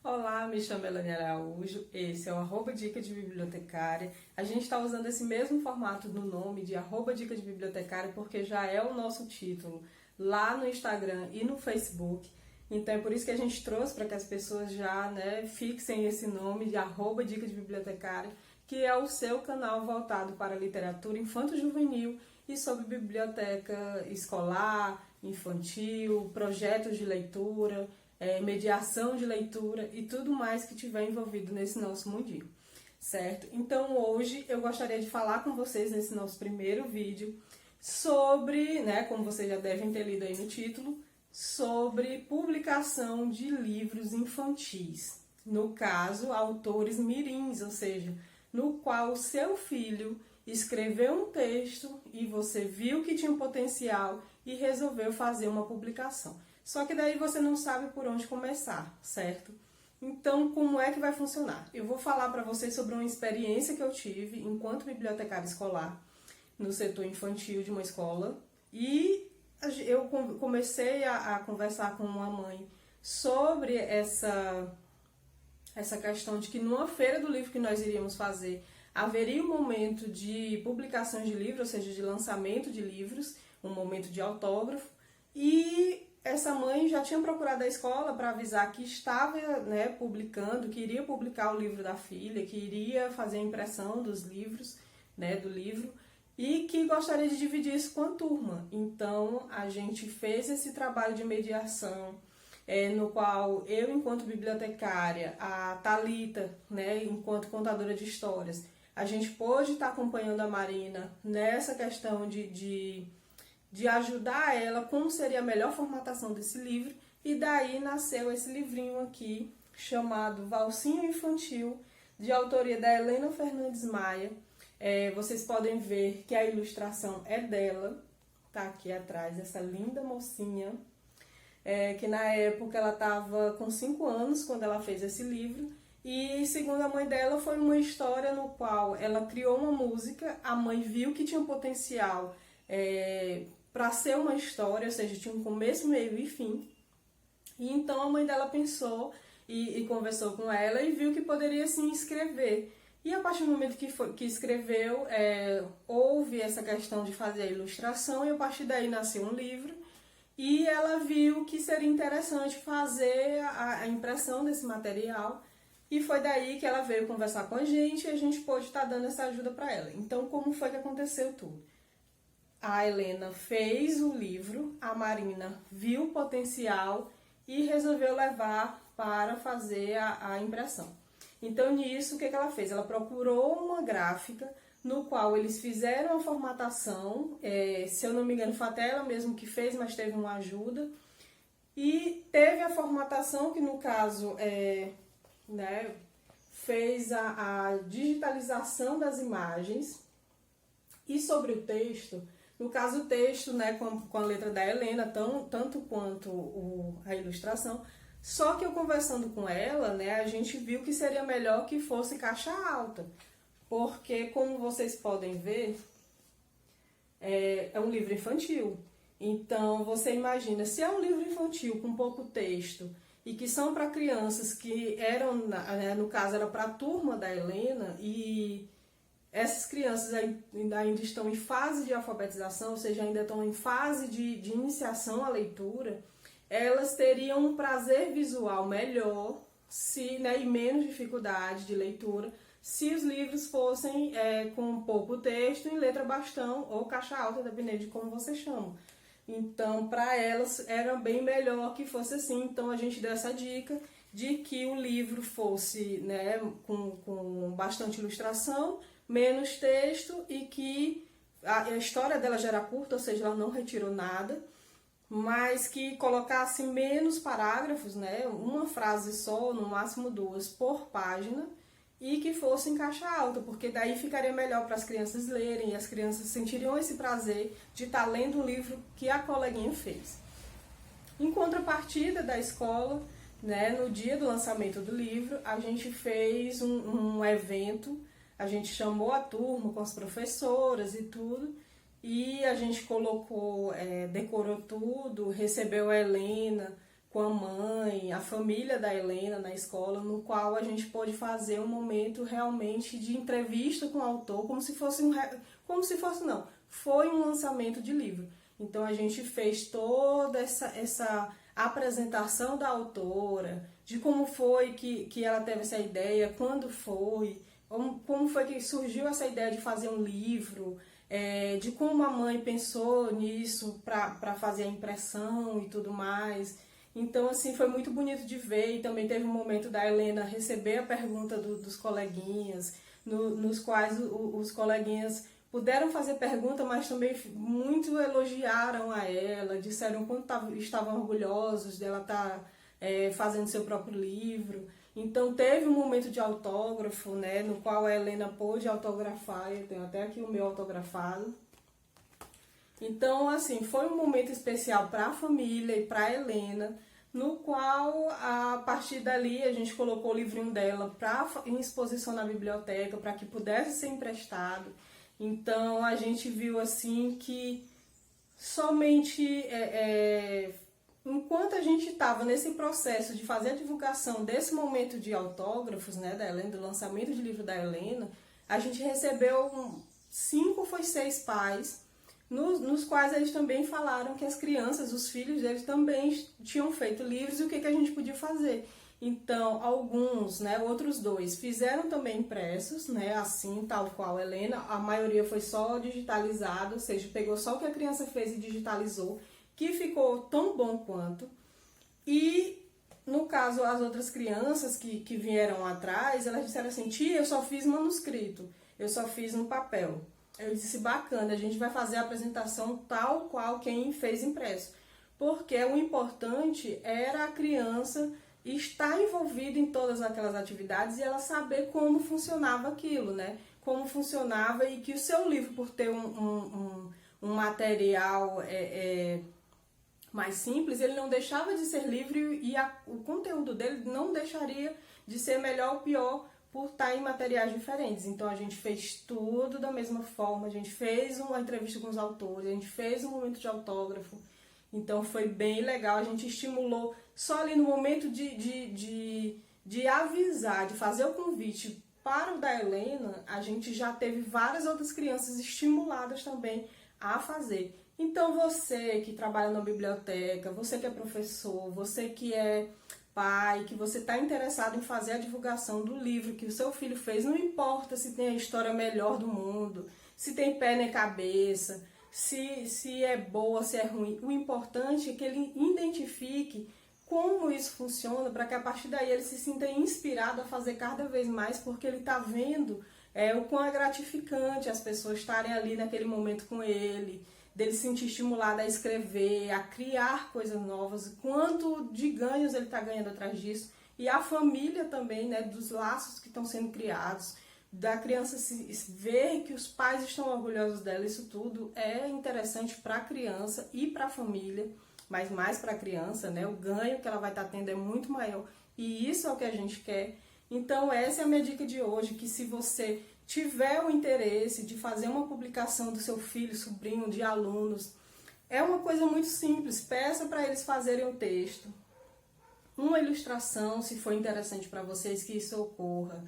Olá, me chamo Elane Araújo, esse é o Dica de Bibliotecária. A gente está usando esse mesmo formato do nome de Dica de Bibliotecária porque já é o nosso título lá no Instagram e no Facebook. Então é por isso que a gente trouxe para que as pessoas já fixem esse nome de Dica de Bibliotecária, que é o seu canal voltado para a literatura infanto-juvenil e sobre biblioteca escolar, infantil, projetos de leitura, mediação de leitura e tudo mais que tiver envolvido nesse nosso mundinho, certo? Então hoje eu gostaria de falar com vocês nesse nosso primeiro vídeo sobre, como vocês já devem ter lido aí no título, sobre publicação de livros infantis. No caso, autores mirins, ou seja, no qual o seu filho escreveu um texto e você viu que tinha um potencial e resolveu fazer uma publicação. Só que daí você não sabe por onde começar, certo? Então, como é que vai funcionar? Eu vou falar para vocês sobre uma experiência que eu tive enquanto bibliotecária escolar no setor infantil de uma escola e eu comecei a conversar com uma mãe sobre essa questão de que numa feira do livro que nós iríamos fazer, haveria um momento de publicação de livros, ou seja, de lançamento de livros, um momento de autógrafo, e essa mãe já tinha procurado a escola para avisar que estava publicando, que iria publicar o livro da filha, que iria fazer a impressão dos livros, do livro, e que gostaria de dividir isso com a turma. Então, a gente fez esse trabalho de mediação, no qual eu, enquanto bibliotecária, a Thalita, enquanto contadora de histórias, a gente pôde estar acompanhando a Marina nessa questão de ajudar ela como seria a melhor formatação desse livro, e daí nasceu esse livrinho aqui, chamado Valsinho Infantil, de autoria da Helena Fernandes Maia. Vocês podem ver que a ilustração é dela, tá aqui atrás, essa linda mocinha, que na época ela estava com 5 anos quando ela fez esse livro, e segundo a mãe dela foi uma história no qual ela criou uma música, a mãe viu que tinha um potencial para ser uma história, ou seja, tinha um começo, meio e fim, e então a mãe dela pensou e conversou com ela e viu que poderia sim escrever. E a partir do momento que escreveu, houve essa questão de fazer a ilustração, e a partir daí nasceu um livro. E ela viu que seria interessante fazer a impressão desse material, e foi daí que ela veio conversar com a gente e a gente pôde estar dando essa ajuda para ela. Então, como foi que aconteceu tudo? A Helena fez o livro, a Marina viu o potencial e resolveu levar para fazer a impressão. Então, nisso, o que ela fez? Ela procurou uma gráfica no qual eles fizeram a formatação, se eu não me engano foi até ela mesmo que fez, mas teve uma ajuda, e teve a formatação que no caso fez a digitalização das imagens. E sobre o texto, no caso o texto com a letra da Helena, tanto quanto a ilustração, só que eu conversando com ela, a gente viu que seria melhor que fosse caixa alta, porque, como vocês podem ver, é um livro infantil. Então, você imagina, se é um livro infantil com pouco texto e que são para crianças que eram, no caso, era para a turma da Helena, e essas crianças ainda estão em fase de alfabetização, ou seja, ainda estão em fase de iniciação à leitura, elas teriam um prazer visual melhor e menos dificuldade de leitura se os livros fossem com pouco texto, em letra bastão ou caixa alta, dependendo de como você chama. Então, para elas, era bem melhor que fosse assim. Então, a gente deu essa dica de que o livro fosse com bastante ilustração, menos texto, e que a história dela já era curta, ou seja, ela não retirou nada, mas que colocasse menos parágrafos, uma frase só, no máximo 2 por página, e que fosse em caixa alta, porque daí ficaria melhor para as crianças lerem, e as crianças sentiriam esse prazer de estar lendo um livro que a coleguinha fez. Em contrapartida da escola, no dia do lançamento do livro, a gente fez um evento, a gente chamou a turma com as professoras e tudo, e a gente colocou, decorou tudo, recebeu a Helena, com a mãe, a família da Helena na escola, no qual a gente pôde fazer um momento realmente de entrevista com o autor, foi um lançamento de livro. Então a gente fez toda essa apresentação da autora, de como foi que ela teve essa ideia, quando foi, como foi que surgiu essa ideia de fazer um livro, de como a mãe pensou nisso para fazer a impressão e tudo mais. Então, assim, foi muito bonito de ver, e também teve um momento da Helena receber a pergunta dos coleguinhas, nos quais os coleguinhas puderam fazer pergunta, mas também muito elogiaram a ela, disseram quanto estavam orgulhosos dela estar fazendo seu próprio livro. Então teve um momento de autógrafo, né, no qual a Helena pôde autografar, eu tenho até aqui o meu autografado. Então, assim, foi um momento especial para a família e para a Helena, no qual, a partir dali, a gente colocou o livrinho dela em exposição na biblioteca, para que pudesse ser emprestado. Então, a gente viu, assim, que somente enquanto a gente estava nesse processo de fazer a divulgação desse momento de autógrafos, né, da Helena, do lançamento de livro da Helena, a gente recebeu 5 ou 6 pais, nos quais eles também falaram que as crianças, os filhos deles também tinham feito livros e o que a gente podia fazer. Então, alguns, né, outros 2, fizeram também impressos, né, assim, tal qual a Helena, a maioria foi só digitalizado, ou seja, pegou só o que a criança fez e digitalizou, que ficou tão bom quanto. E, no caso, as outras crianças que vieram atrás, elas disseram assim, tia, eu só fiz manuscrito, eu só fiz no papel. Eu disse, bacana, a gente vai fazer a apresentação tal qual quem fez impresso. Porque o importante era a criança estar envolvida em todas aquelas atividades e ela saber como funcionava aquilo, né? Como funcionava e que o seu livro, por ter um material mais simples, ele não deixava de ser livre e o conteúdo dele não deixaria de ser melhor ou pior por estar em materiais diferentes. Então a gente fez tudo da mesma forma, a gente fez uma entrevista com os autores, a gente fez um momento de autógrafo, então foi bem legal, a gente estimulou só ali no momento de avisar, de fazer o convite para o da Helena, a gente já teve várias outras crianças estimuladas também a fazer. Então você que trabalha na biblioteca, você que é professor, você que é pai, que você está interessado em fazer a divulgação do livro que o seu filho fez, não importa se tem a história melhor do mundo, se tem pé nem cabeça, se é boa, se é ruim. O importante é que ele identifique como isso funciona, para que a partir daí ele se sinta inspirado a fazer cada vez mais, porque ele está vendo o quão é gratificante as pessoas estarem ali naquele momento com ele, dele se sentir estimulado a escrever, a criar coisas novas, quanto de ganhos ele está ganhando atrás disso, e a família também, né, dos laços que estão sendo criados, da criança ver que os pais estão orgulhosos dela, isso tudo é interessante para a criança e para a família, mas mais para a criança, né, o ganho que ela vai estar tendo é muito maior, e isso é o que a gente quer. Então essa é a minha dica de hoje, que se você tiver o interesse de fazer uma publicação do seu filho, sobrinho, de alunos, é uma coisa muito simples, peça para eles fazerem o texto, uma ilustração, se for interessante para vocês, que isso ocorra,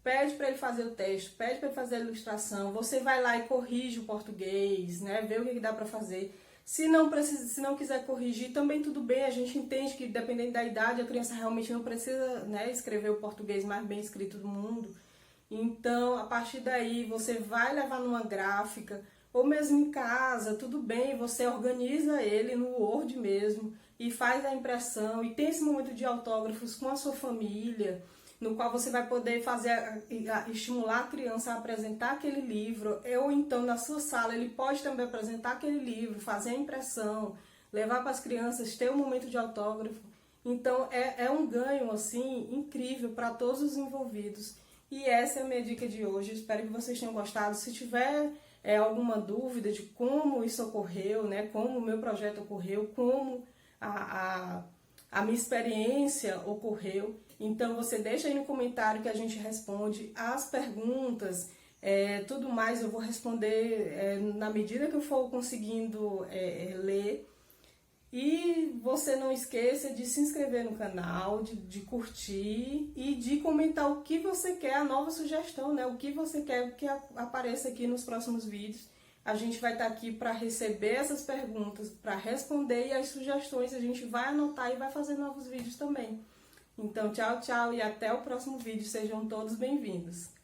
pede para ele fazer o texto, pede para ele fazer a ilustração, você vai lá e corrige o português, né, vê o que dá para fazer. Se não quiser corrigir, também tudo bem, a gente entende que dependendo da idade, a criança realmente não precisa, né, escrever o português mais bem escrito do mundo. Então, a partir daí, você vai levar numa gráfica, ou mesmo em casa, tudo bem, você organiza ele no Word mesmo, e faz a impressão, e tem esse momento de autógrafos com a sua família, no qual você vai poder estimular a criança a apresentar aquele livro, ou então na sua sala ele pode também apresentar aquele livro, fazer a impressão, levar para as crianças, ter um momento de autógrafo. Então é um ganho assim incrível para todos os envolvidos. E essa é a minha dica de hoje, espero que vocês tenham gostado. Se tiver alguma dúvida de como isso ocorreu, né, como o meu projeto ocorreu, como a minha experiência ocorreu, então você deixa aí no comentário que a gente responde as perguntas, tudo mais eu vou responder na medida que eu for conseguindo ler. E você não esqueça de se inscrever no canal, de curtir e de comentar o que você quer, a nova sugestão, né? O que você quer que apareça aqui nos próximos vídeos. A gente vai estar aqui para receber essas perguntas, para responder, e as sugestões a gente vai anotar e vai fazer novos vídeos também. Então, tchau, tchau e até o próximo vídeo. Sejam todos bem-vindos.